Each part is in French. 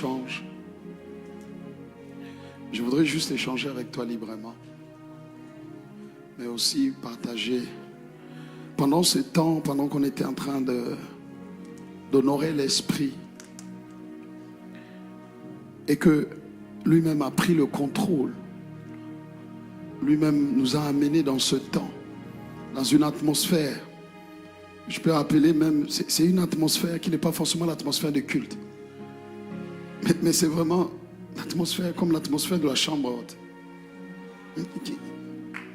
Change. Je voudrais juste échanger avec toi librement, mais aussi partager. Pendant ce temps, pendant qu'on était en train d'honorer l'Esprit, et que lui-même a pris le contrôle, lui-même nous a amenés dans ce temps, dans une atmosphère, je peux appeler même, c'est une atmosphère qui n'est pas forcément l'atmosphère de culte, mais c'est vraiment l'atmosphère comme l'atmosphère de la chambre haute.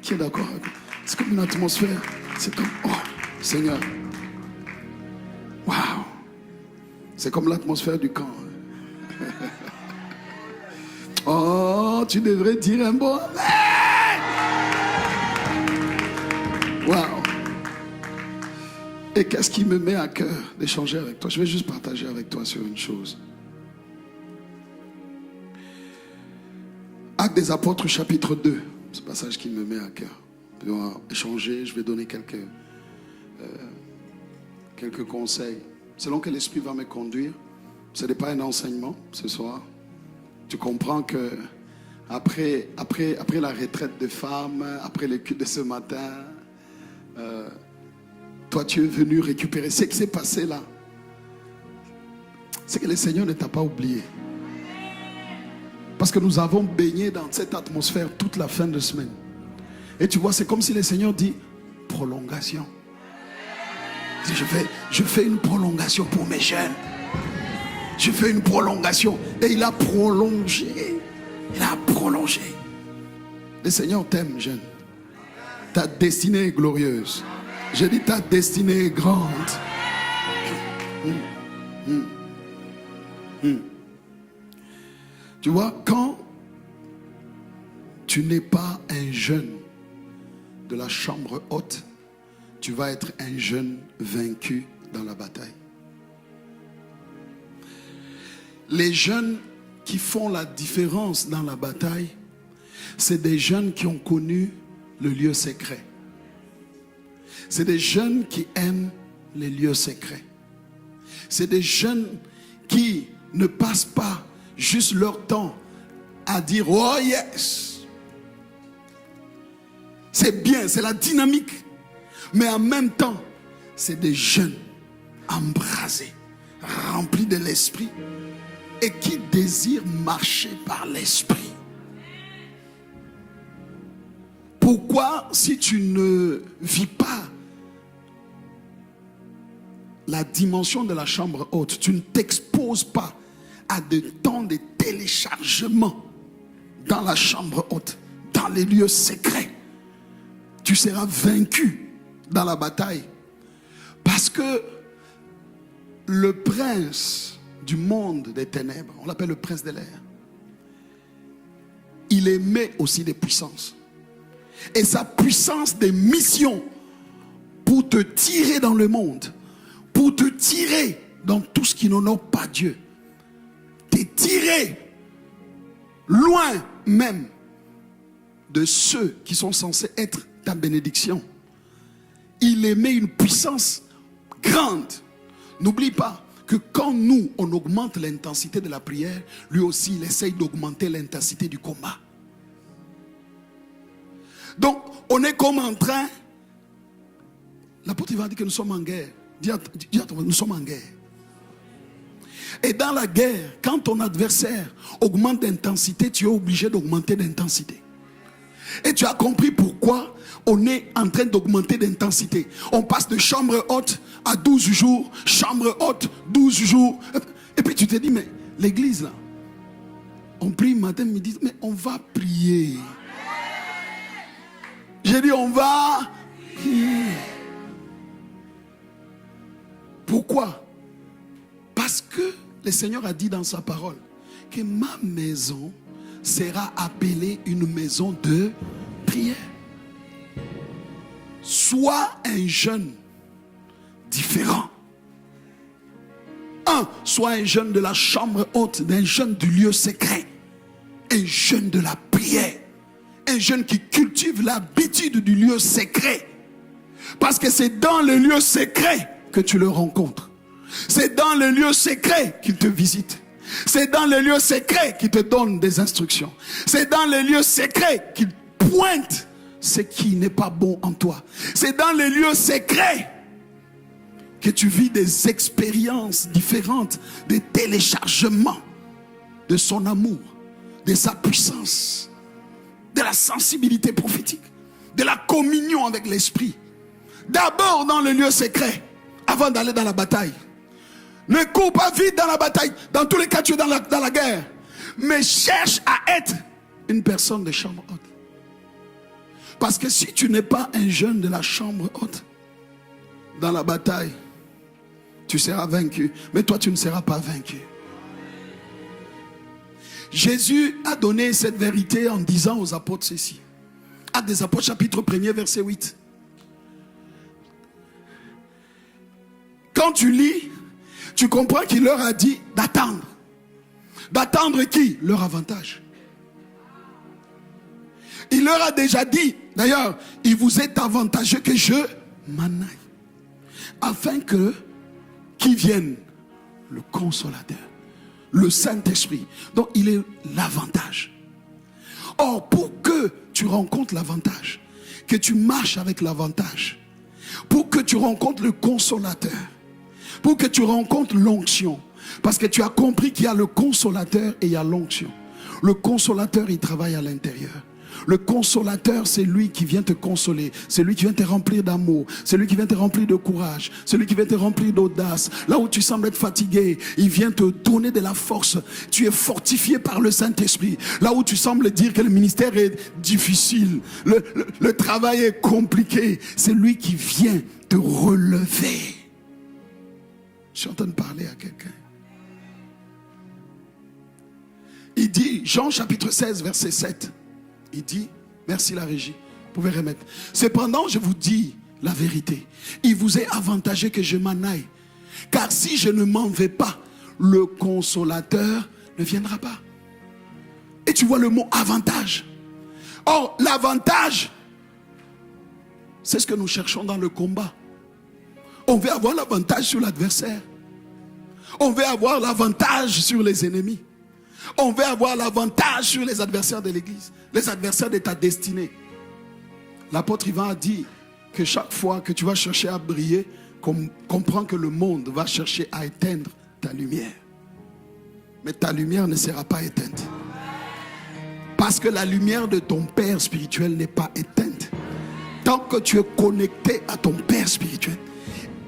Qui est d'accord avec moi? C'est comme une atmosphère, c'est comme, oh Seigneur, waouh, c'est comme l'atmosphère du camp. Oh, tu devrais dire un bon amen. Waouh. Et qu'est-ce qui me met à cœur d'échanger avec toi? Je vais juste partager avec toi sur une chose. Actes des Apôtres, chapitre 2. Ce passage qui me met à cœur. On va échanger, je vais donner quelques conseils. Selon que l'Esprit va me conduire. Ce n'est pas un enseignement ce soir. Tu comprends que après la retraite de femmes, après le culte de ce matin, toi tu es venu récupérer. Ce qui s'est passé là, c'est que le Seigneur ne t'a pas oublié. Parce que nous avons baigné dans cette atmosphère toute la fin de semaine. Et tu vois, c'est comme si le Seigneur dit prolongation. Je fais une prolongation pour mes jeunes. Je fais une prolongation. Et il a prolongé. Il a prolongé. Le Seigneur t'aime, jeune. Ta destinée est glorieuse. J'ai dit ta destinée est grande. Tu vois, quand tu n'es pas un jeune de la chambre haute, tu vas être un jeune vaincu dans la bataille. Les jeunes qui font la différence dans la bataille, c'est des jeunes qui ont connu le lieu secret. C'est des jeunes qui aiment les lieux secrets. C'est des jeunes qui ne passent pas juste leur temps à dire « Oh yes !» C'est bien, c'est la dynamique. Mais en même temps, c'est des jeunes embrasés, remplis de l'esprit et qui désirent marcher par l'esprit. Pourquoi, si tu ne vis pas la dimension de la chambre haute, tu ne t'exposes pas à des temps de téléchargement dans la chambre haute, dans les lieux secrets, tu seras vaincu dans la bataille. Parce que le prince du monde des ténèbres, on l'appelle le prince de l'air, il émet aussi des puissances. Et sa puissance des missions pour te tirer dans le monde, pour te tirer dans tout ce qui n'honore pas Dieu, te tirer loin même de ceux qui sont censés être ta bénédiction. Il émet une puissance grande. N'oublie pas que quand nous, on augmente l'intensité de la prière, lui aussi, il essaye d'augmenter l'intensité du combat. Donc, on est comme en train... L'apôtre va dire que nous sommes en guerre. Dis à toi, nous sommes en guerre. Et dans la guerre, quand ton adversaire augmente d'intensité, tu es obligé d'augmenter d'intensité. Et tu as compris pourquoi on est en train d'augmenter d'intensité. On passe de chambre haute à 12 jours, chambre haute, 12 jours. Et puis tu te dis, mais l'église là, on prie matin, midi, mais on va prier. J'ai dit, on va prier. Pourquoi? Parce que le Seigneur a dit dans sa parole que ma maison sera appelée une maison de prière. Sois un jeune différent. Sois un jeune de la chambre haute, d'un jeune du lieu secret, un jeune de la prière, un jeune qui cultive l'habitude du lieu secret. Parce que c'est dans le lieu secret que tu le rencontres. C'est dans le lieu secret qu'il te visite. C'est dans les lieux secrets qu'il te donne des instructions. C'est dans les lieux secrets qu'il pointe ce qui n'est pas bon en toi. C'est dans les lieux secrets que tu vis des expériences différentes, des téléchargements de son amour, de sa puissance, de la sensibilité prophétique, de la communion avec l'esprit. D'abord dans le lieu secret, avant d'aller dans la bataille. Ne cours pas vite dans la bataille. Dans tous les cas, tu es dans la guerre. Mais cherche à être une personne de chambre haute. Parce que si tu n'es pas un jeune de la chambre haute, dans la bataille, tu seras vaincu. Mais toi, tu ne seras pas vaincu. Jésus a donné cette vérité en disant aux apôtres ceci. Actes des apôtres, chapitre 1er, verset 8. Quand tu lis, tu comprends qu'il leur a dit d'attendre. D'attendre qui? Leur avantage. Il leur a déjà dit, d'ailleurs, il vous est avantageux que je m'en aille. Afin que, qui vienne? Le consolateur, le Saint-Esprit. Donc il est l'avantage. Or, pour que tu rencontres l'avantage, que tu marches avec l'avantage, pour que tu rencontres le consolateur, pour que tu rencontres l'onction, parce que tu as compris qu'il y a le consolateur et il y a l'onction. Le consolateur, il travaille à l'intérieur. Le consolateur, c'est lui qui vient te consoler. C'est lui qui vient te remplir d'amour. C'est lui qui vient te remplir de courage. C'est lui qui vient te remplir d'audace. Là où tu sembles être fatigué, il vient te donner de la force. Tu es fortifié par le Saint-Esprit. Là où tu sembles dire que le ministère est difficile, le travail est compliqué, c'est lui qui vient te relever. Je suis en train de parler à quelqu'un. Il dit, Jean chapitre 16, verset 7. Il dit, merci la régie, vous pouvez remettre. Cependant, je vous dis la vérité. Il vous est avantageux que je m'en aille. Car si je ne m'en vais pas, le consolateur ne viendra pas. Et tu vois le mot avantage. Or, l'avantage, c'est ce que nous cherchons dans le combat. On veut avoir l'avantage sur l'adversaire. On veut avoir l'avantage sur les ennemis. On veut avoir l'avantage sur les adversaires de l'église, les adversaires de ta destinée. L'apôtre Ivan a dit que chaque fois que tu vas chercher à briller, comprends que le monde va chercher à éteindre ta lumière. Mais ta lumière ne sera pas éteinte. Parce que la lumière de ton Père spirituel n'est pas éteinte. Tant que tu es connecté à ton Père spirituel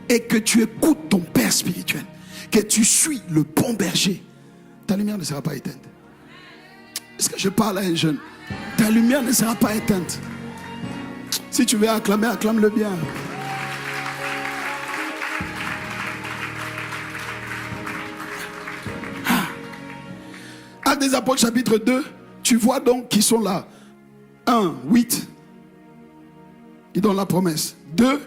et que tu écoutes ton Père spirituel, que tu suis le bon berger, ta lumière ne sera pas éteinte. Est-ce que je parle à un jeune? Ta lumière ne sera pas éteinte. Si tu veux acclamer, acclame-le bien. Actes des apôtres chapitre 2, tu vois donc qui sont là. 1, 8. Ils donnent la promesse. 2,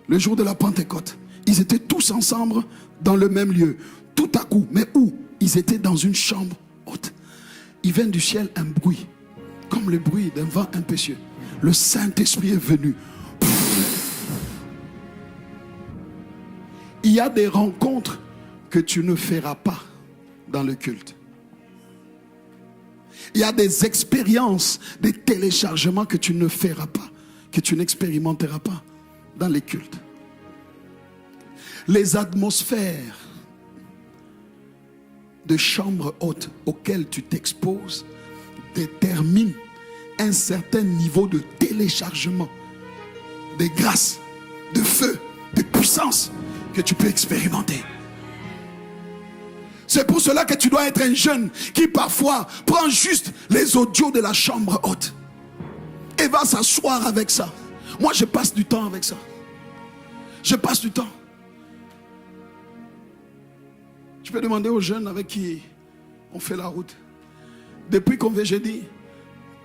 le jour de la Pentecôte. Ils étaient tous ensemble dans le même lieu. Tout à coup, mais où? Ils étaient dans une chambre haute. Il vient du ciel un bruit, comme le bruit d'un vent impétueux. Le Saint-Esprit est venu. Il y a des rencontres que tu ne feras pas dans le culte. Il y a des expériences, des téléchargements que tu ne feras pas, que tu n'expérimenteras pas dans les cultes. Les atmosphères de chambre haute auxquelles tu t'exposes déterminent un certain niveau de téléchargement, de grâce, de feu, de puissance que tu peux expérimenter. C'est pour cela que tu dois être un jeune qui parfois prend juste les audios de la chambre haute et va s'asseoir avec ça. Moi, je passe du temps avec ça. Je passe du temps. Je peux demander aux jeunes avec qui on fait la route. Depuis qu'on veut, j'ai dit,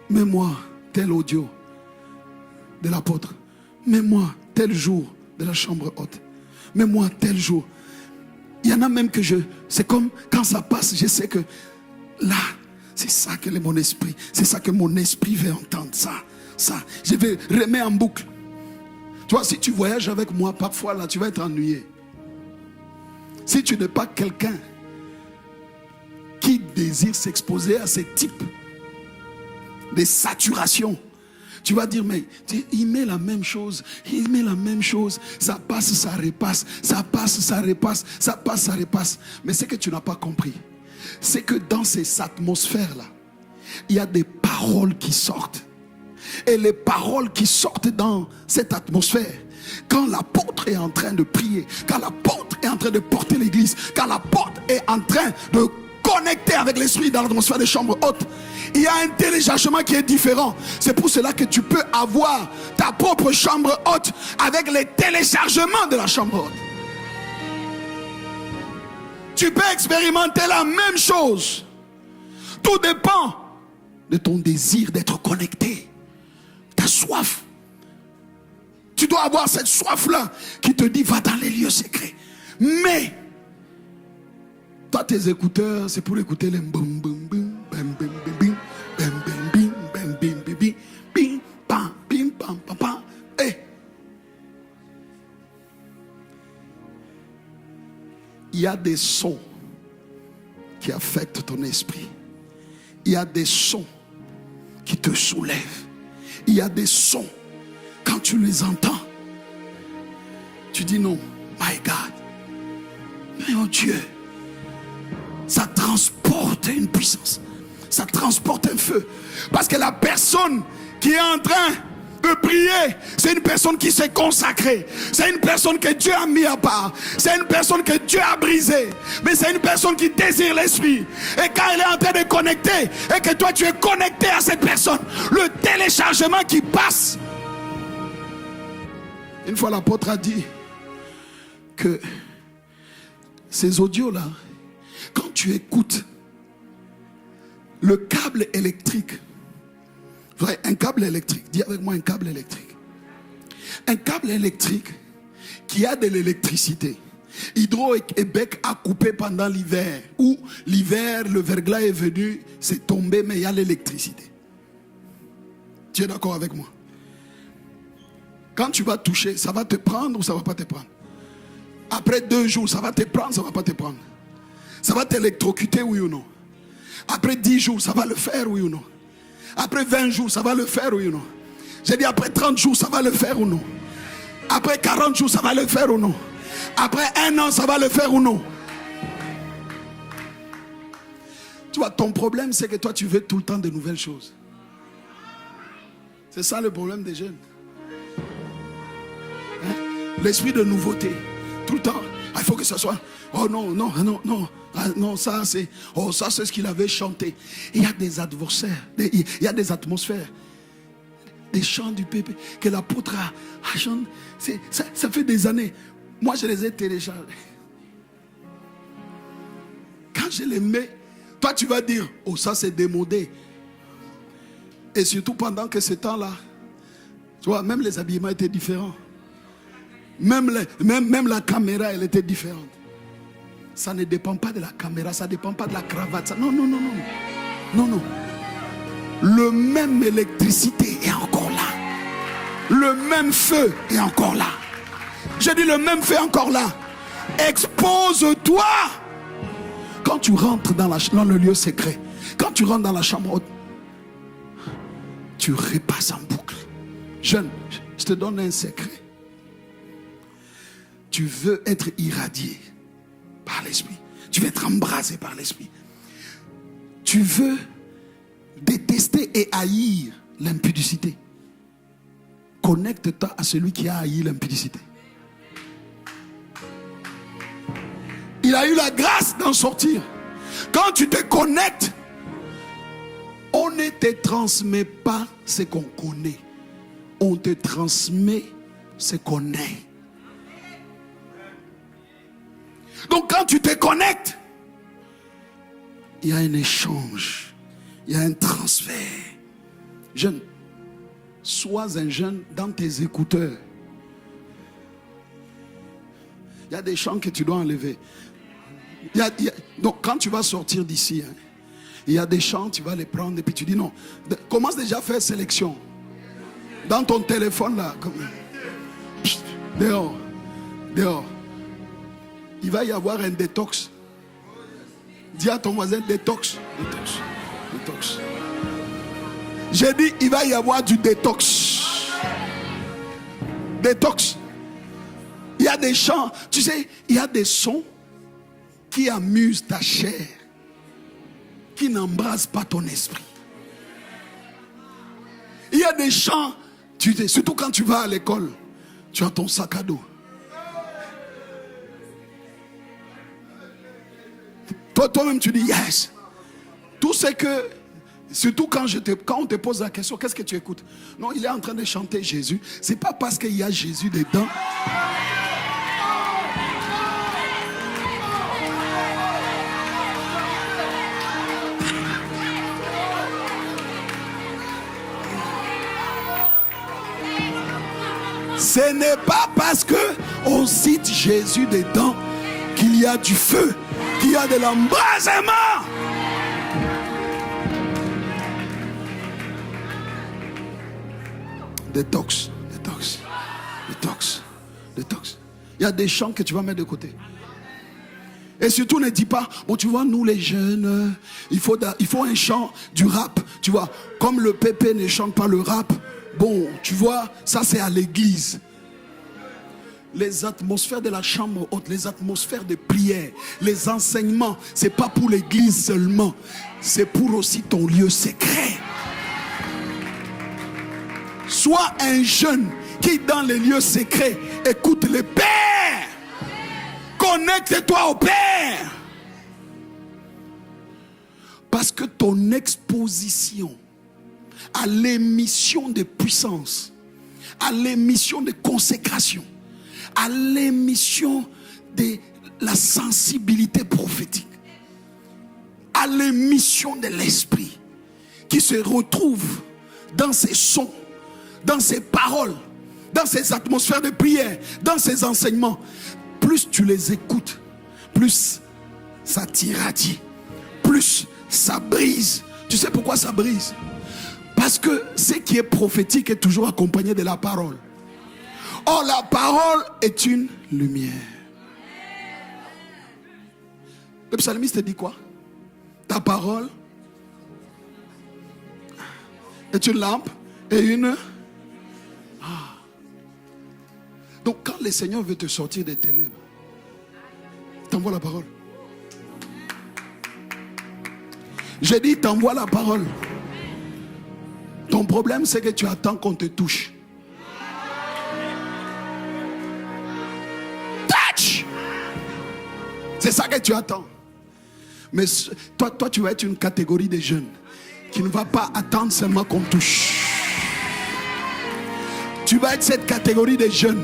mets-moi tel audio de l'apôtre. Mets-moi tel jour de la chambre haute. Mets-moi tel jour. Il y en a même que c'est comme quand ça passe, je sais que là, c'est ça que mon esprit, c'est ça que mon esprit veut entendre. Ça, je vais remettre en boucle. Tu vois, si tu voyages avec moi, parfois là, tu vas être ennuyé. Si tu n'es pas quelqu'un qui désire s'exposer à ces types de saturation. Tu vas dire, mais il met la même chose, il met la même chose, ça passe, ça repasse, ça passe, ça repasse, ça passe, ça repasse. Mais ce que tu n'as pas compris, c'est que dans ces atmosphères-là, il y a des paroles qui sortent. Et les paroles qui sortent dans cette atmosphère, quand l'apôtre est en train de prier, quand l'apôtre est en train de porter l'église, quand l'apôtre est en train de connecter avec l'esprit dans l'atmosphère des chambres hautes, il y a un téléchargement qui est différent. C'est pour cela que tu peux avoir ta propre chambre haute avec les téléchargements de la chambre haute. Tu peux expérimenter la même chose. Tout dépend de ton désir d'être connecté. Ta soif. Tu dois avoir cette soif-là qui te dit va dans les lieux secrets. Mais toi, tes écouteurs, c'est pour écouter les boum boum boum bam bam bim bam bam bim bam bim bim bim pam bim pam pam pam. Il y a des sons qui affectent ton esprit. Il y a des sons qui te soulèvent. Il y a des sons, quand tu les entends, tu dis non, my God, mais oh Dieu, ça transporte une puissance, ça transporte un feu. Parce que la personne qui est en train de prier, c'est une personne qui s'est consacrée, c'est une personne que Dieu a mis à part, c'est une personne que Dieu a brisée, mais c'est une personne qui désire l'esprit. Et quand elle est en train de connecter et que toi tu es connecté à cette personne, le téléchargement qui passe. Une fois l'apôtre a dit que ces audios là, quand tu écoutes le câble électrique, un câble électrique, dis avec moi un câble électrique. Un câble électrique qui a de l'électricité. Hydro-Québec a coupé pendant l'hiver. Où l'hiver, le verglas est venu, c'est tombé, mais il y a l'électricité. Tu es d'accord avec moi? Quand tu vas toucher, ça va te prendre ou ça ne va pas te prendre? Après 2 jours, ça va te prendre, ça ne va pas te prendre? Ça va t'électrocuter, oui ou non? Après 10 jours, ça va le faire, oui ou non? Après 20 jours, ça va le faire, oui ou non? J'ai dit après 30 jours, ça va le faire ou non? Après 40 jours, ça va le faire ou non? Après 1 an, ça va le faire ou non? Tu vois, ton problème, c'est que toi, tu veux tout le temps de nouvelles choses. C'est ça le problème des jeunes. Hein? L'esprit de nouveauté. Tout le temps, il faut que ce soit... Oh non, non, non, non. Ah non, ça c'est ce qu'il avait chanté. Il y a des adversaires, il y a des atmosphères, des chants du peuple que l'apôtre a chanté. Ça fait des années. Moi, je les ai téléchargés. Quand je les mets, toi tu vas dire, oh ça c'est démodé. Et surtout pendant que ce temps-là, tu vois, même les habillements étaient différents. Même la caméra, elle était différente. Ça ne dépend pas de la caméra, ça ne dépend pas de la cravate. Non, non, non, non. Non, non. Le même électricité est encore là. Le même feu est encore là. Je dis le même feu est encore là. Expose-toi. Quand tu rentres dans le lieu secret, quand tu rentres dans la chambre haute, tu repasses en boucle. Jeune, je te donne un secret. Tu veux être irradié par l'esprit. Tu veux être embrasé par l'esprit. Tu veux détester et haïr l'impudicité. Connecte-toi à celui qui a haï l'impudicité. Il a eu la grâce d'en sortir. Quand tu te connectes, on ne te transmet pas ce qu'on connaît. On te transmet ce qu'on est. Donc quand tu te connectes, il y a un échange, il y a un transfert. Jeune, sois un jeune dans tes écouteurs. Il y a des chants que tu dois enlever. Donc quand tu vas sortir d'ici, hein, il y a des chants, tu vas les prendre et puis tu dis non. Commence déjà à faire sélection. Dans ton téléphone là. Psst, dehors. Dehors. Il va y avoir un détox. Dis à ton voisin, détox, détox, détox. J'ai dit, il va y avoir du détox. Détox. Il y a des chants, tu sais, il y a des sons qui amusent ta chair, qui n'embrasent pas ton esprit. Il y a des chants, tu sais, surtout quand tu vas à l'école, tu as ton sac à dos. Toi-même tu dis yes. Tout ce que, surtout quand on te pose la question, qu'est-ce que tu écoutes? Non, il est en train de chanter Jésus. C'est pas parce qu'il y a Jésus dedans. Ce n'est pas parce que on cite Jésus dedans qu'il y a du feu, qu'il y a de l'embrasement. Détox, détox, détox, détox. Il y a des chants que tu vas mettre de côté. Et surtout ne dis pas, bon tu vois nous les jeunes, il faut un chant du rap, tu vois, comme le pépé ne chante pas le rap. Bon, tu vois, ça c'est à l'église. Les atmosphères de la chambre haute, les atmosphères de prière, les enseignements, c'est pas pour l'église seulement, c'est pour aussi ton lieu secret. Sois un jeune qui dans les lieux secrets écoute le Père. Connecte-toi au Père. Parce que ton exposition à l'émission de puissance, à l'émission de consécration, à l'émission de la sensibilité prophétique, à l'émission de l'esprit qui se retrouve dans ces sons, dans ces paroles, dans ces atmosphères de prière, dans ces enseignements. Plus tu les écoutes, plus ça t'irradie, plus ça brise. Tu sais pourquoi ça brise? Parce que ce qui est prophétique est toujours accompagné de la parole. Or la parole est une lumière. Le psalmiste dit quoi? Ta parole est une lampe et une... Donc quand le Seigneur veut te sortir des ténèbres, t'envoie la parole. J'ai dit t'envoie la parole. Ton problème c'est que tu attends qu'on te touche. Touch! C'est ça que tu attends. Mais toi tu vas être une catégorie de jeunes qui ne va pas attendre seulement qu'on touche. Tu vas être cette catégorie de jeunes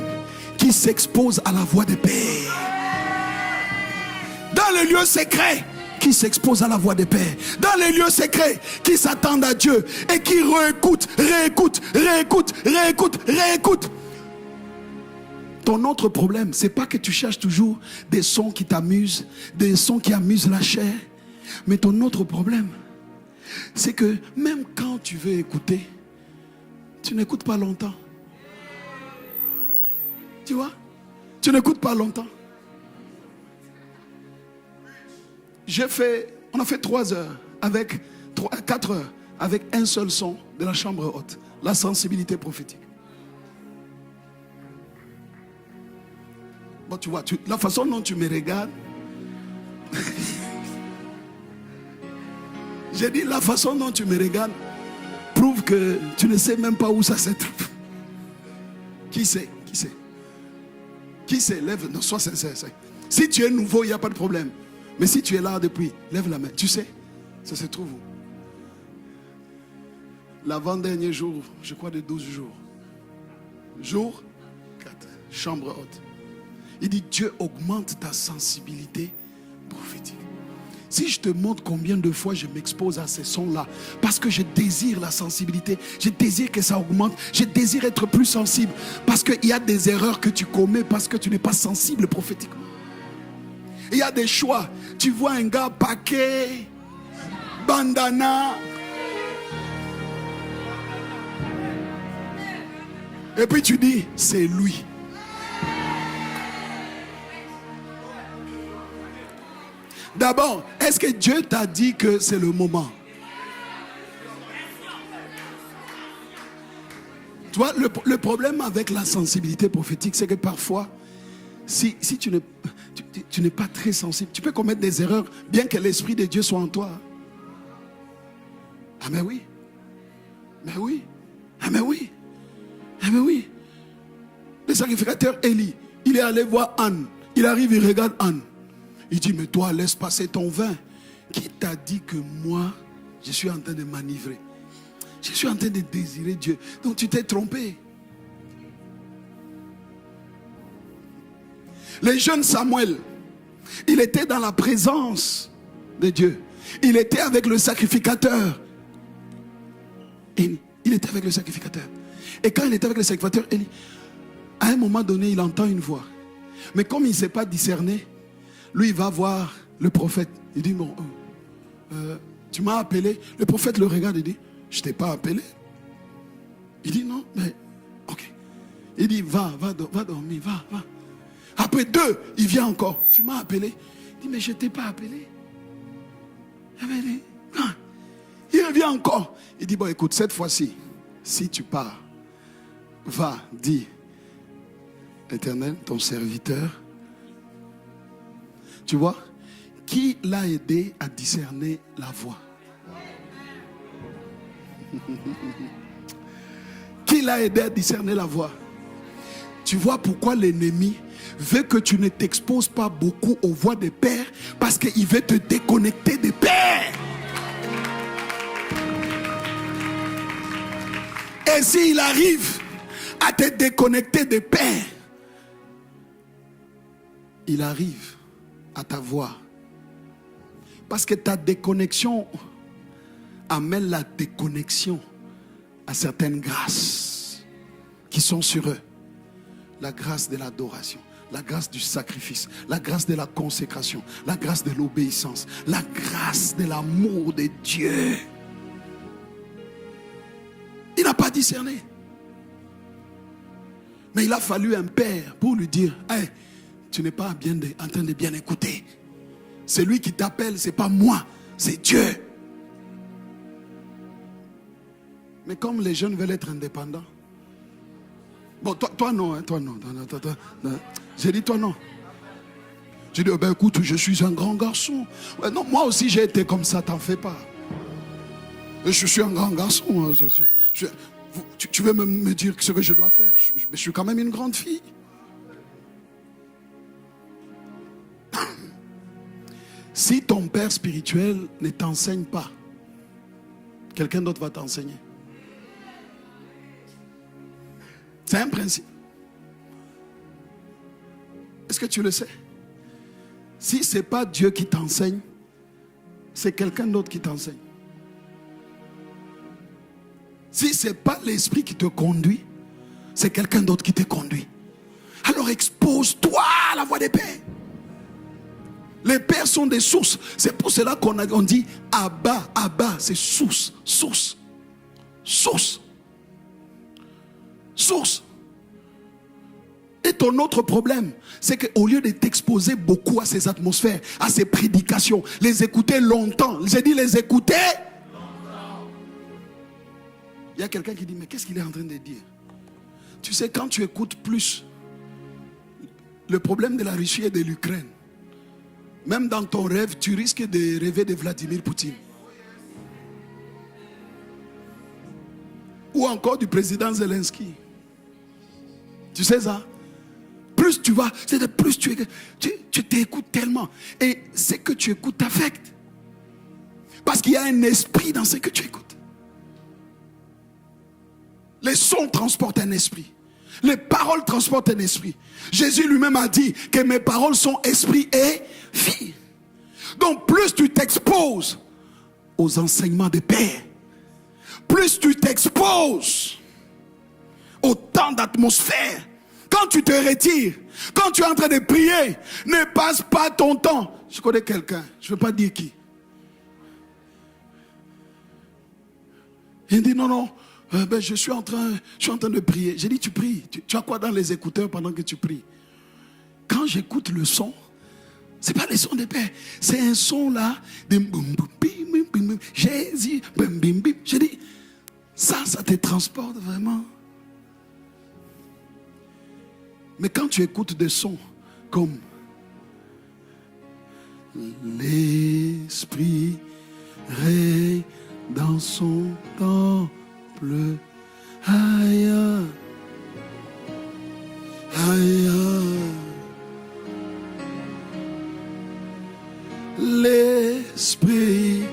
qui s'expose à la voix de Père. Dans les lieux secrets, qui s'expose à la voix de Père. Dans les lieux secrets, qui s'attendent à Dieu et qui réécoutent. Ton autre problème, c'est pas que tu cherches toujours des sons qui t'amusent, des sons qui amusent la chair. Mais ton autre problème, c'est que même quand tu veux écouter, tu n'écoutes pas longtemps. Tu vois? Tu n'écoutes pas longtemps. On a fait 3 heures, 4 heures, avec un seul son de la chambre haute. La sensibilité prophétique. Bon, tu vois, la façon dont tu me regardes. J'ai dit, la façon dont tu me regardes prouve que tu ne sais même pas où ça se trouve. Qui sait? Qui sait? Lève, non, sois sincère. Si tu es nouveau, il n'y a pas de problème. Mais si tu es là depuis, lève la main. Tu sais, ça se trouve où? L'avant-dernier jour, je crois de 12 jours. Jour 4, chambre haute. Il dit, Dieu augmente ta sensibilité prophétique. Si je te montre combien de fois je m'expose à ces sons-là, parce que je désire la sensibilité, je désire que ça augmente, je désire être plus sensible, parce qu'il y a des erreurs que tu commets parce que tu n'es pas sensible prophétiquement. Il y a des choix. Tu vois un gars paquet, bandana, et puis tu dis, c'est lui. D'abord, est-ce que Dieu t'a dit que c'est le moment? Tu vois, le problème avec la sensibilité prophétique, c'est que parfois, si tu n'es pas très sensible, tu peux commettre des erreurs, bien que l'Esprit de Dieu soit en toi. Ah mais oui. Mais oui. Ah mais oui. Ah mais oui. Le sacrificateur Élie, il est allé voir Anne. Il arrive, il regarde Anne. Il dit, mais toi, laisse passer ton vin. Qui t'a dit que moi, je suis en train de m'enivrer? Je suis en train de désirer Dieu. Donc tu t'es trompé. Le jeune Samuel, il était dans la présence de Dieu. Il était avec le sacrificateur. Il était avec le sacrificateur. Et quand il était avec le sacrificateur, à un moment donné, il entend une voix. Mais comme il ne sait pas discerner, lui, il va voir le prophète. Il dit, bon, tu m'as appelé. Le prophète le regarde et dit, je ne t'ai pas appelé. Il dit, non, mais, ok. Il dit, va dormir, va. Après 2, il vient encore. Tu m'as appelé. Il dit, mais je ne t'ai pas appelé. Il revient encore. Il dit, bon, écoute, cette fois-ci, si tu pars, va, dis, Éternel, ton serviteur. Tu vois, qui l'a aidé à discerner la voix? Qui l'a aidé à discerner la voix? Tu vois pourquoi l'ennemi veut que tu ne t'exposes pas beaucoup aux voix des pères? Parce qu'il veut te déconnecter des pères. Et s'il arrive à te déconnecter des pères, il arrive à ta voix. Parce que ta déconnexion amène la déconnexion à certaines grâces qui sont sur eux. La grâce de l'adoration, la grâce du sacrifice, la grâce de la consécration, la grâce de l'obéissance, la grâce de l'amour de Dieu. Il n'a pas discerné. Mais il a fallu un père pour lui dire, hey, tu n'es pas en train de bien écouter. C'est lui qui t'appelle, c'est pas moi, c'est Dieu. Mais comme les jeunes veulent être indépendants. Bon, toi non, hein, toi non. J'ai dit toi non. J'ai dit, oh ben écoute, je suis un grand garçon. Ouais, non, moi aussi j'ai été comme ça, t'en fais pas. Je suis un grand garçon. Hein, tu veux me dire ce que je dois faire? Je suis quand même une grande fille. Si ton père spirituel ne t'enseigne pas, quelqu'un d'autre va t'enseigner. C'est un principe. Est-ce que tu le sais? Si ce n'est pas Dieu qui t'enseigne, c'est quelqu'un d'autre qui t'enseigne. Si ce n'est pas l'esprit qui te conduit, c'est quelqu'un d'autre qui te conduit. Alors expose-toi à la voix des pères. Les pères sont des sources. C'est pour cela qu'on dit Abba, Abba, c'est source. Et ton autre problème, c'est qu'au lieu de t'exposer beaucoup à ces atmosphères, à ces prédications, les écouter longtemps, j'ai dit les écouter longtemps. Il y a quelqu'un qui dit, mais qu'est-ce qu'il est en train de dire? Tu sais, quand tu écoutes plus, le problème de la Russie et de l'Ukraine, même dans ton rêve, tu risques de rêver de Vladimir Poutine. Ou encore du président Zelensky. Tu sais ça? Plus tu vas, c'est plus tu t'écoutes tellement. Et ce que tu écoutes t'affecte. Parce qu'il y a un esprit dans ce que tu écoutes. Les sons transportent un esprit. Les paroles transportent un esprit. Jésus lui-même a dit que mes paroles sont esprit et vie. Donc plus tu t'exposes aux enseignements des pères, plus tu t'exposes au temps d'atmosphère. Quand tu te retires, quand tu es en train de prier, ne passe pas ton temps. Je connais quelqu'un, je ne veux pas dire qui. Il dit non, je suis en train de prier. J'ai dit tu pries, tu as quoi dans les écouteurs pendant que tu pries? Quand j'écoute le son, Ce n'est pas le son des pères. C'est un son là. De Jésus. J'ai dit, ça te transporte vraiment. Mais quand tu écoutes des sons comme l'Esprit règne dans son temple, aïe, aïe, l'Esprit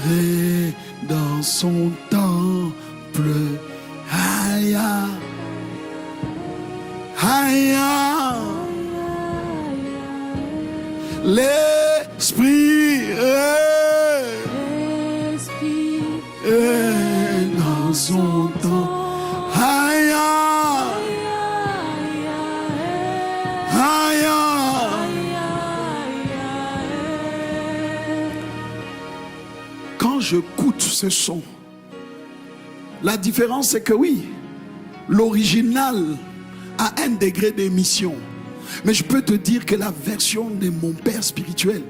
règne dans son temple, aïe, aïe, l'Esprit règne dans son temple, aïe, aïe. Quand j'écoute ce son, la différence c'est que oui, l'original a un degré d'émission. Mais je peux te dire que la version de mon père spirituel,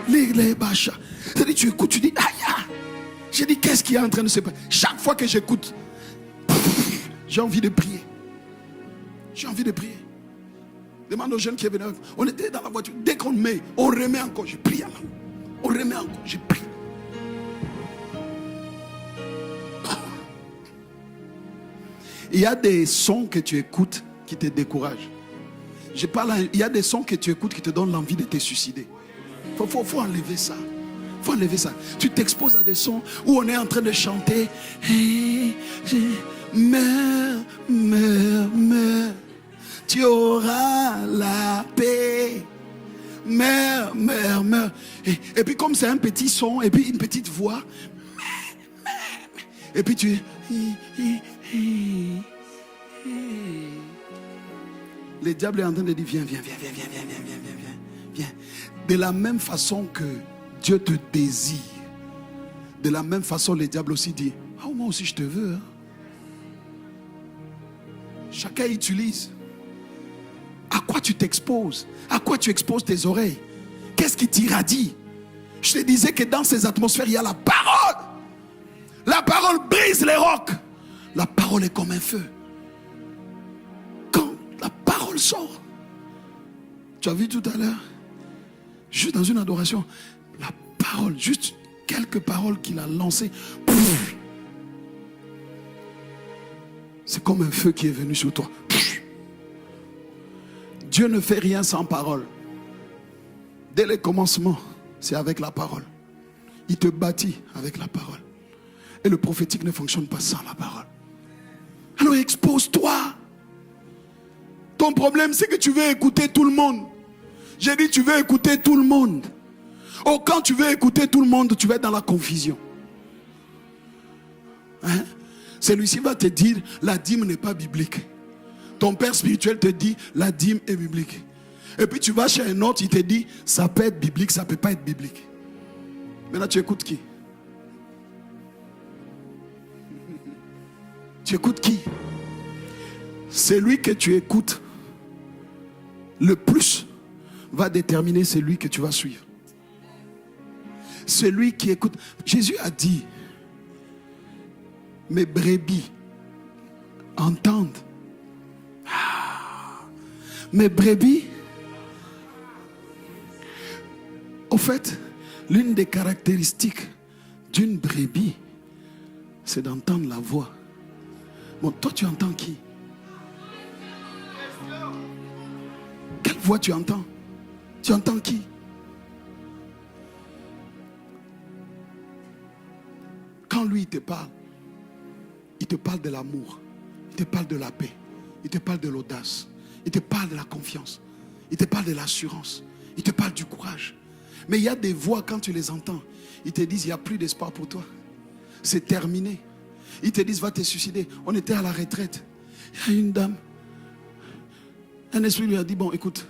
c'est-à-dire tu écoutes, tu dis aïe. J'ai dit qu'est-ce qui est en train de se passer. Chaque fois que j'écoute, j'ai envie de prier. J'ai envie de prier. Demande aux jeunes qui venaient. On était dans la voiture. Dès qu'on met, on remet encore. Je prie. On remet encore. Je prie. Il y a des sons que tu écoutes qui te découragent. Il y a des sons que tu écoutes qui te donnent l'envie de te suicider. Faut enlever ça. Faut enlever ça. Tu t'exposes à des sons où on est en train de chanter. Hey, meurs, meurs, meurs. Tu auras la paix. Meurs, meurs, meurs. Et puis comme c'est un petit son et puis une petite voix. Et puis tu... Le diable est en train de dire viens. De la même façon que Dieu te désire, de la même façon le diable aussi dit moi aussi je te veux, hein. Chacun utilise. À quoi tu t'exposes? À quoi tu exposes tes oreilles? Qu'est-ce qui t'irradie? Je te disais que dans ces atmosphères il y a la parole. La parole brise les rocs. La parole est comme un feu. Quand la parole sort, tu as vu tout à l'heure, juste dans une adoration, la parole, juste quelques paroles qu'il a lancées, c'est comme un feu qui est venu sur toi. Dieu ne fait rien sans parole. Dès le commencement, c'est avec la parole. Il te bâtit avec la parole. Et le prophétique ne fonctionne pas sans la parole. Alors expose-toi. Ton problème c'est que tu veux écouter tout le monde. J'ai dit tu veux écouter tout le monde. Oh, quand tu veux écouter tout le monde, tu vas être dans la confusion. Hein? Celui-ci va te dire la dîme n'est pas biblique. Ton père spirituel te dit la dîme est biblique. Et puis tu vas chez un autre, il te dit ça peut être biblique, ça ne peut pas être biblique. Maintenant tu écoutes qui? Tu écoutes qui? Celui que tu écoutes le plus va déterminer celui que tu vas suivre. Celui qui écoute. Jésus a dit mes brebis entendent. Mes brebis. Au fait, l'une des caractéristiques d'une brebis, c'est d'entendre la voix. Bon, toi tu entends qui? Quelle voix tu entends? Tu entends qui? Quand lui il te parle de l'amour, il te parle de la paix, il te parle de l'audace, il te parle de la confiance, il te parle de l'assurance, il te parle du courage. Mais il y a des voix, quand tu les entends, ils te disent il n'y a plus d'espoir pour toi, c'est terminé. Ils te disent va te suicider. On était à la retraite, il y a une dame, un esprit lui a dit bon écoute,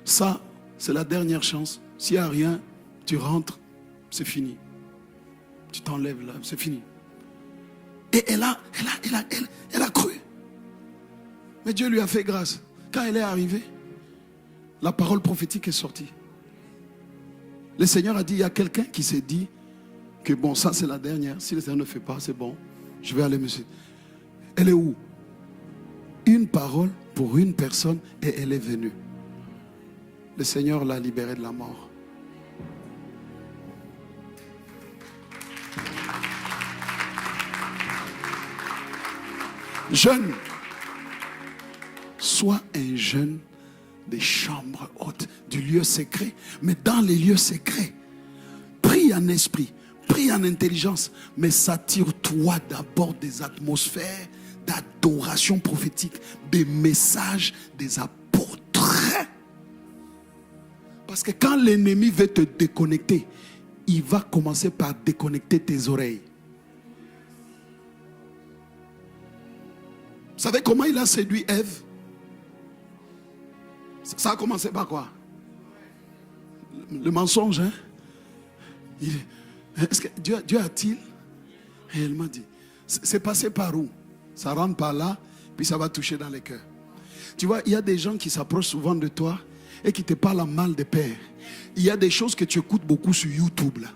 ça c'est la dernière chance, s'il n'y a rien, tu rentres, c'est fini. Tu t'enlèves là, c'est fini. Et elle a cru. Mais Dieu lui a fait grâce. Quand elle est arrivée, la parole prophétique est sortie. Le Seigneur a dit, il y a quelqu'un qui s'est dit que bon, ça c'est la dernière. Si le Seigneur ne fait pas, c'est bon. Je vais aller me suivre. Elle est où? Une parole pour une personne et elle est venue. Le Seigneur l'a libérée de la mort. Jeune, sois un jeune des chambres hautes, du lieu secret. Mais dans les lieux secrets, prie en esprit, prie en intelligence, mais s'attire-toi d'abord des atmosphères d'adoration prophétique, des messages des apôtres. Parce que quand l'ennemi veut te déconnecter, il va commencer par déconnecter tes oreilles. Vous savez comment il a séduit Ève? Ça a commencé par quoi? Le mensonge, hein? Est-ce que Dieu a-t-il? Et elle m'a dit, c'est passé par où? Ça rentre par là, puis ça va toucher dans les cœurs. Tu vois, il y a des gens qui s'approchent souvent de toi et qui te parlent en mal de père. Il y a des choses que tu écoutes beaucoup sur YouTube, là,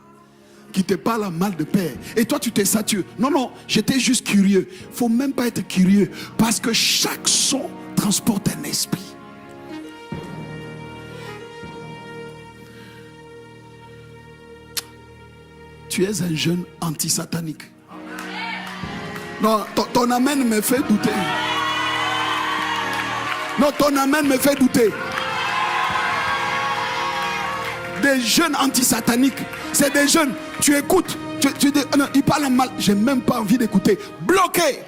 qui te parlent en mal de père. Et toi, tu te satures. Non, non, j'étais juste curieux. Il ne faut même pas être curieux, parce que chaque son transporte un esprit. Tu es un jeune anti-satanique. Non, ton amen me fait douter. Non, ton amen me fait douter. Des jeunes anti-sataniques. C'est des jeunes, tu écoutes, tu dis, non, ils parlent mal, j'ai même pas envie d'écouter. Bloqué.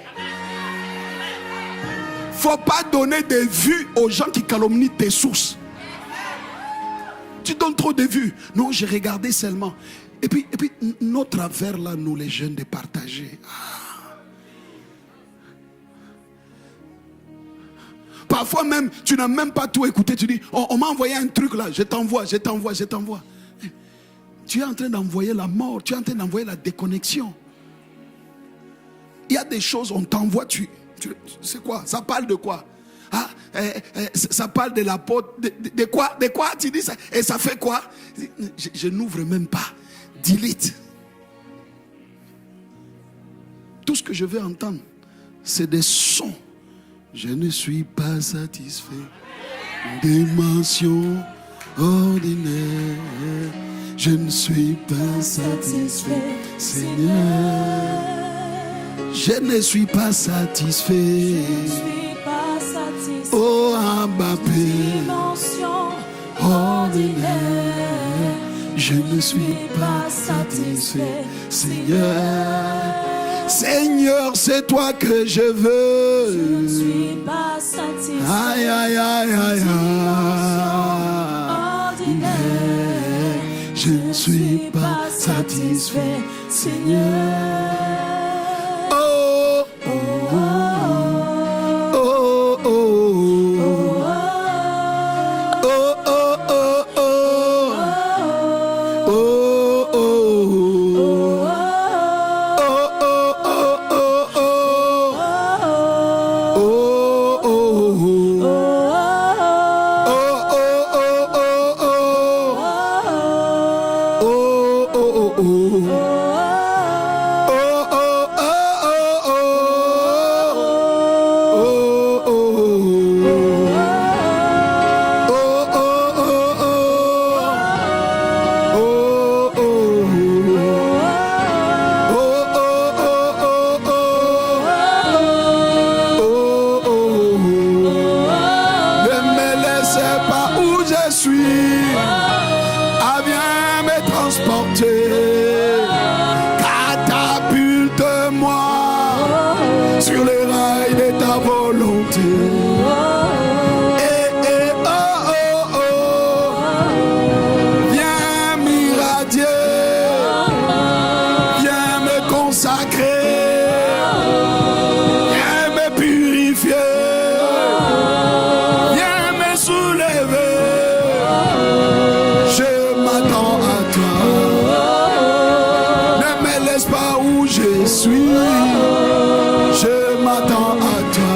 Faut pas donner des vues aux gens qui calomnient tes sources. Tu donnes trop de vues. Non, j'ai regardé seulement. Et puis notre affaire là, nous les jeunes, de partager. Parfois même, tu n'as même pas tout écouté. Tu dis, on m'a envoyé un truc là, je t'envoie. Tu es en train d'envoyer la mort, tu es en train d'envoyer la déconnexion. Il y a des choses, on t'envoie, c'est quoi? Ça parle de quoi? Ça parle de l'apôtre, de quoi tu dis ça? Et ça fait quoi? Je n'ouvre même pas. Delete. Tout ce que je veux entendre, c'est des sons. Je ne suis pas satisfait des mentions ordinaires. Je ne suis pas satisfait, Seigneur. Je ne suis pas satisfait. Oh, Abba Père, ordinaire. Je ne suis pas satisfait, Seigneur. Seigneur, c'est toi que je veux. Je ne suis pas satisfait. Aïe, aïe, aïe, aïe, aïe. Je ne suis pas satisfait, Seigneur. Oh, oh, oh, oh, oh, oh, sur les rails de ta volonté. Viens m'irradier, viens me consacrer, viens me purifier, viens me soulever. Je m'attends à toi, ne me laisse pas où je suis. Je m'attends à toi.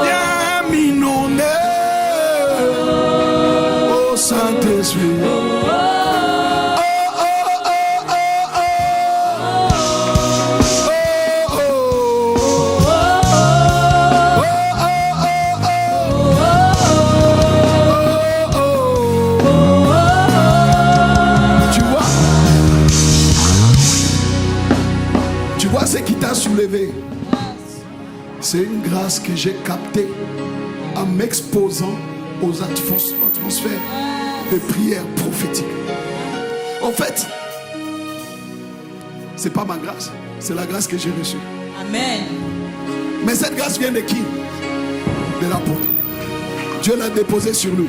Viens m'inonder. Oh Saint-Esprit. Soulevé. C'est une grâce que j'ai captée en m'exposant aux atmosphères de prière prophétique. En fait, c'est pas ma grâce, c'est la grâce que j'ai reçue. Amen. Mais cette grâce vient de qui? De l'apôtre. Dieu l'a déposée sur lui.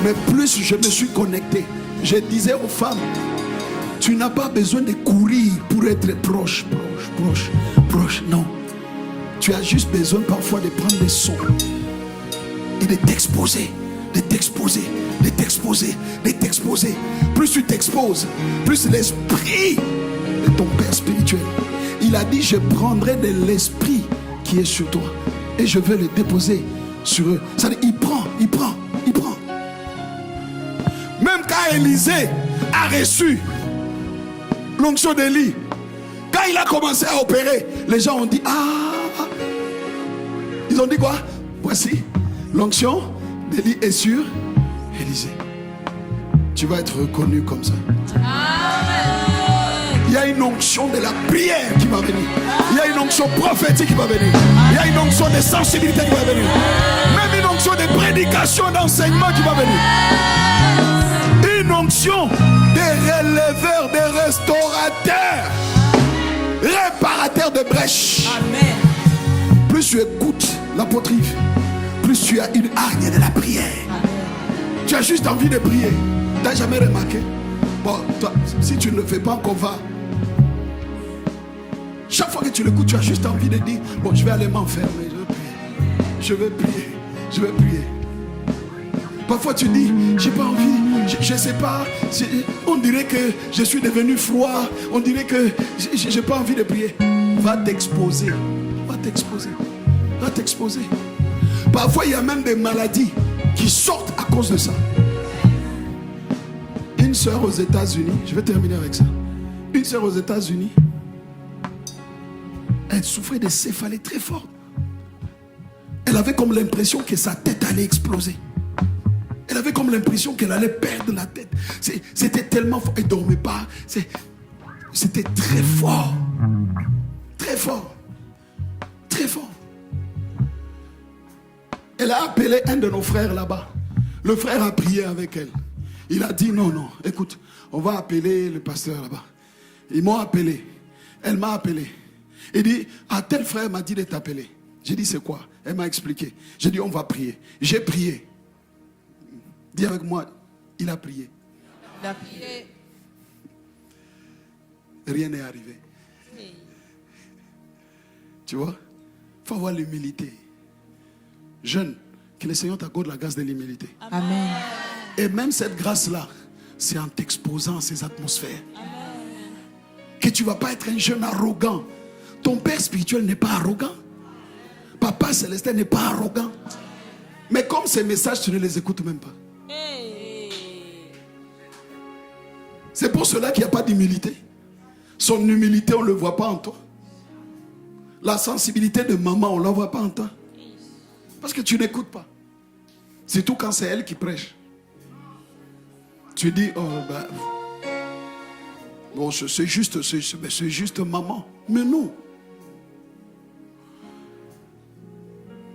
Mais plus je me suis connecté, je disais aux femmes, tu n'as pas besoin de courir pour être proche. Non. Tu as juste besoin parfois de prendre des sons et de t'exposer. Plus tu t'exposes, plus l'esprit de ton Père spirituel. Il a dit, je prendrai de l'esprit qui est sur toi et je vais le déposer sur eux. Ça dit, il prend. Même quand Élisée a reçu l'onction d'Élie, quand il a commencé à opérer, les gens ont dit, ils ont dit quoi? Voici, l'onction d'Élie est sur Élisée. Tu vas être reconnu comme ça. Amen. Il y a une onction de la prière qui va venir. Il y a une onction prophétique qui va venir. Il y a une onction de sensibilité qui va venir. Même une onction de prédication, d'enseignement qui va venir. Une onction des releveurs, des restaurateurs, réparateurs de brèches. Amen. Plus tu écoutes l'apôtre Yves, plus tu as une hargne de la prière. Amen. Tu as juste envie de prier. Tu n'as jamais remarqué? Bon, toi, si tu ne le fais pas, qu'on va. Chaque fois que tu l'écoutes, tu as juste envie de dire, bon, je vais aller m'enfermer, je vais prier. Parfois tu dis, j'ai pas envie, je sais pas, on dirait que je suis devenu froid, on dirait que j'ai pas envie de prier. Va t'exposer. Parfois il y a même des maladies qui sortent à cause de ça. Une sœur aux États-Unis, je vais terminer avec ça. Une sœur aux États-Unis, elle souffrait de céphalée très forte. Elle avait comme l'impression que sa tête allait exploser. Elle avait comme l'impression qu'elle allait perdre la tête. C'était tellement fort. Elle ne dormait pas. C'était très fort. Très fort. Elle a appelé un de nos frères là-bas. Le frère a prié avec elle. Il a dit non, écoute, on va appeler le pasteur là-bas. Ils m'ont appelé. Elle m'a appelé. Il dit, tel frère m'a dit de t'appeler. J'ai dit, c'est quoi? Elle m'a expliqué. J'ai dit, on va prier. J'ai prié. Dis avec moi, il a prié. Il a prié. Rien n'est arrivé. Oui. Tu vois? Il faut avoir l'humilité. Jeune, que le Seigneur t'accorde la grâce de l'humilité. Amen. Et même cette grâce-là, c'est en t'exposant à ces atmosphères. Amen. Que tu ne vas pas être un jeune arrogant. Ton père spirituel n'est pas arrogant. Papa céleste n'est pas arrogant. Mais comme ces messages, tu ne les écoutes même pas. C'est pour cela qu'il n'y a pas d'humilité. Son humilité, on ne le voit pas en toi. La sensibilité de maman, on ne la voit pas en toi. Parce que tu n'écoutes pas. Surtout quand c'est elle qui prêche. Tu dis, bon, c'est juste maman. Mais non.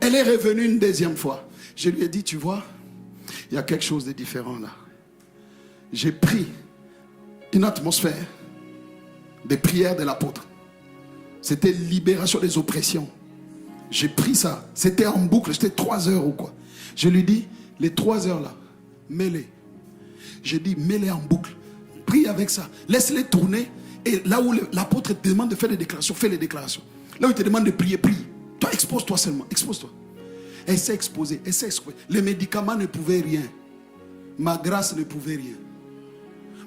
Elle est revenue une deuxième fois. Je lui ai dit, tu vois, il y a quelque chose de différent là. J'ai pris une atmosphère des prières de l'apôtre. C'était libération des oppressions. J'ai pris ça. C'était en boucle. C'était 3 heures ou quoi. Je lui dis, les 3 heures là, mets-les. J'ai dit, mets-les en boucle. Prie avec ça. Laisse-les tourner. Et là où l'apôtre te demande de faire des déclarations, fais les déclarations. Là où il te demande de prier, prie. Toi, expose-toi seulement. Expose-toi. Elle s'est exposée. Les médicaments ne pouvaient rien. Ma grâce ne pouvait rien.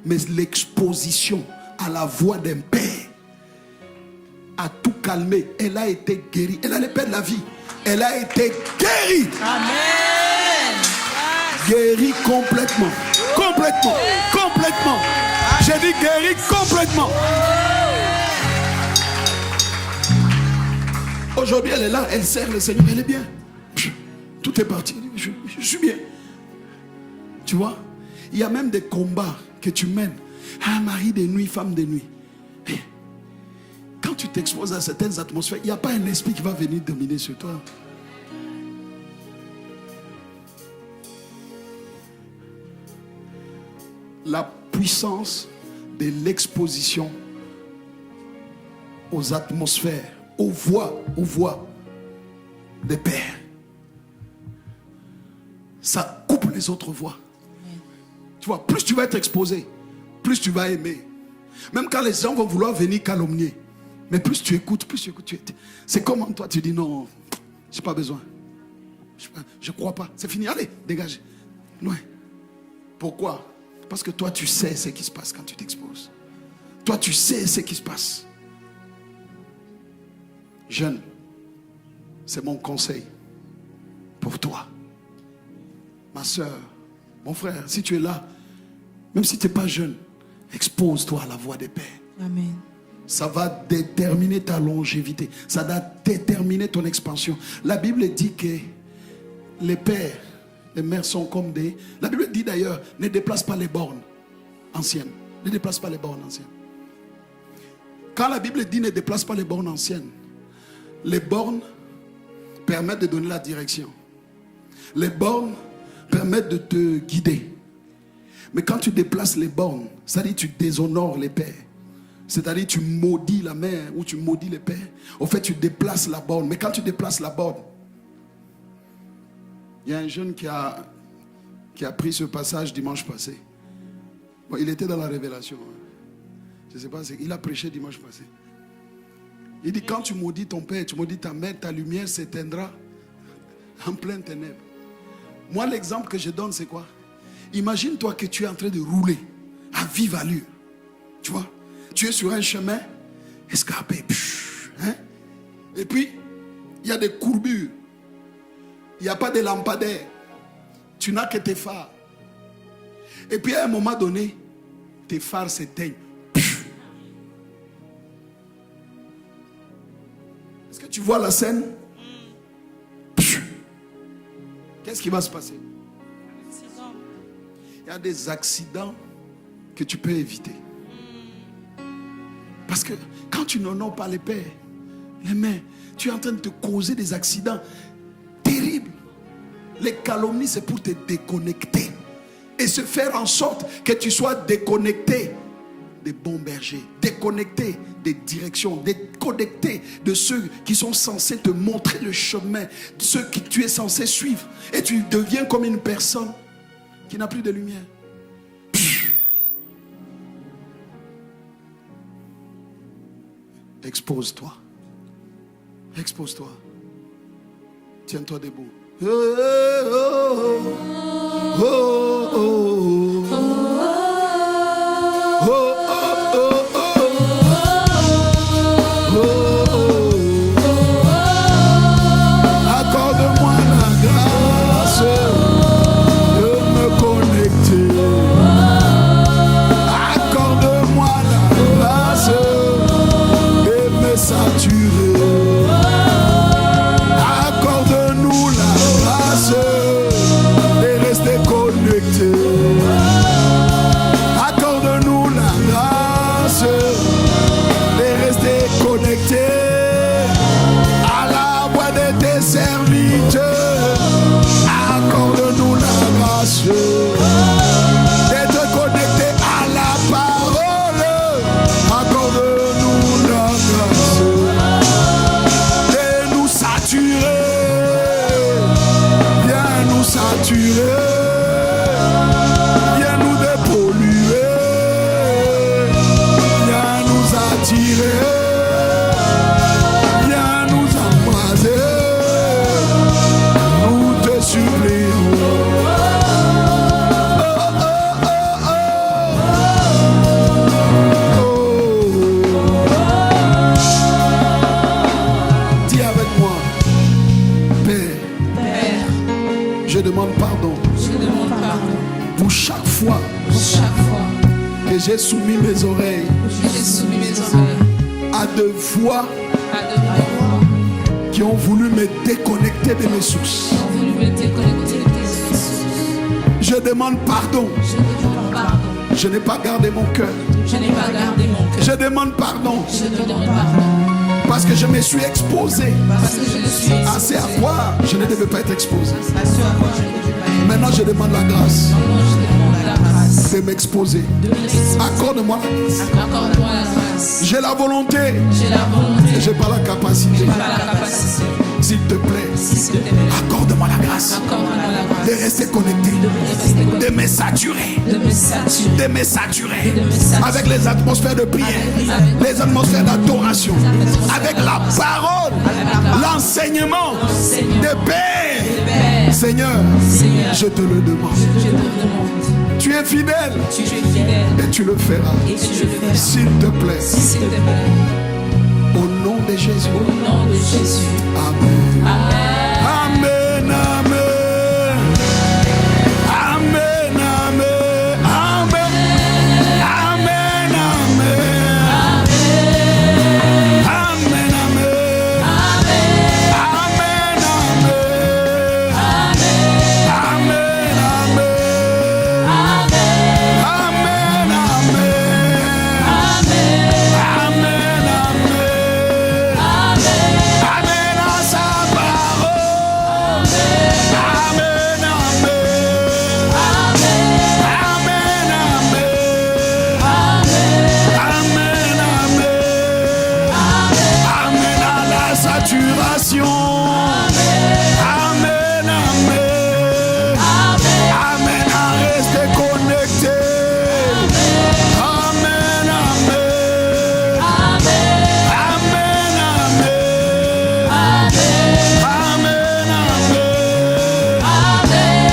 Mais l'exposition à la voix d'un père a tout calmer. Elle a été guérie. Elle allait perdre la vie. Elle a été guérie. Amen. Guérie complètement. Complètement. Complètement. J'ai dit guérie complètement. Aujourd'hui, elle est là. Elle sert le Seigneur. Elle est bien. Tout est parti. Je suis bien. Tu vois, il y a même des combats que tu mènes. Ah, mari de nuit, femme de nuit. Quand tu t'exposes à certaines atmosphères, il n'y a pas un esprit qui va venir dominer sur toi. La puissance de l'exposition aux atmosphères, aux voix des pères. Ça coupe les autres voix. Tu vois, plus tu vas être exposé, plus tu vas aimer. Même quand les gens vont vouloir venir calomnier, mais plus tu écoutes, c'est comme en toi, tu dis non, j'ai pas besoin. Je crois pas. C'est fini, allez, dégage. Loin. Pourquoi? Parce que toi, tu sais ce qui se passe quand tu t'exposes. Toi, tu sais ce qui se passe. Jeune, c'est mon conseil pour toi. Ma soeur, mon frère, si tu es là, même si tu n'es pas jeune, expose-toi à la voix des pères. Amen. Ça va déterminer ta longévité. Ça va déterminer ton expansion. La Bible dit que les pères, les mères sont comme des... La Bible dit d'ailleurs, ne déplace pas les bornes anciennes. Ne déplace pas les bornes anciennes. Quand la Bible dit ne déplace pas les bornes anciennes, les bornes permettent de donner la direction. Les bornes permettent de te guider. Mais quand tu déplaces les bornes, c'est-à-dire tu déshonores les pères. C'est-à-dire tu maudis la mère ou tu maudis les pères. Au fait, tu déplaces la borne. Mais quand tu déplaces la borne, il y a un jeune qui a pris ce passage dimanche passé. Bon, il était dans la révélation. Je ne sais pas, il a prêché dimanche passé. Il dit, quand tu maudis ton père, tu maudis ta mère, ta lumière s'éteindra en pleine ténèbres. Moi, l'exemple que je donne, c'est quoi? Imagine-toi que tu es en train de rouler à vive allure. Tu vois? Tu es sur un chemin escarpé. Hein? Et puis, il y a des courbures. Il n'y a pas de lampadaire. Tu n'as que tes phares. Et puis, à un moment donné, tes phares s'éteignent. Est-ce que tu vois la scène? Qu'est-ce qui va se passer? Il y a des accidents que tu peux éviter. Parce que quand tu n'honores pas les pères, les mères, tu es en train de te causer des accidents terribles. Les calomnies, c'est pour te déconnecter. Et se faire en sorte que tu sois déconnecté des bons bergers, déconnecté des directions, déconnecté de ceux qui sont censés te montrer le chemin, de ceux que tu es censé suivre. Et tu deviens comme une personne qui n'a plus de lumière. Expose-toi. Expose-toi. Tiens-toi debout. Oh, oh, oh, oh, oh, oh. Accorde-nous la grâce de rester connectés. j'ai soumis mes oreilles J'ai soumis mes oreilles à de voix à de voix qui ont voulu me déconnecter de mes sources. qui ont voulu me déconnecter de tes sources. Je demande pardon. Je demande pardon. Je n'ai pas gardé mon cœur. Je n'ai pas gardé mon cœur. Je demande pardon Je demande pardon. parce que je me suis exposé Parce que je ne suis à ce à quoi je ne devais pas être exposé. à ce à quoi je ne devais pas être. Maintenant, je demande la grâce Maintenant, je demande la grâce de m'exposer. de m'exposer. Accorde-moi la grâce. Accorde-moi la grâce. J'ai la volonté, J'ai la volonté, j'ai pas la capacité. pas la capacité. S'il te plaît, S'il te plaît, accorde-moi la grâce accorde-moi la grâce de rester connecté, de me saturer, de me saturer, de me saturer de me saturer avec les atmosphères de prière, les atmosphères d'adoration, avec la parole, l'enseignement de paix. Seigneur, Seigneur, je te le demande. je te demande. Tu es fidèle Tu es fidèle et tu le feras. et tu le feras. S'il te plaît, S'il te plaît, au nom de Jésus. au nom de Jésus. Amen. Amen. Amen, amen. Amen, amen. Amen. Amen, amen. Amen, amen. Amen, amen. Amen, amen. Amen, amen. Amen, amen. Amen à sa parole. Amen, amen. Amen, amen. Amen, amen. Amen à la saturation.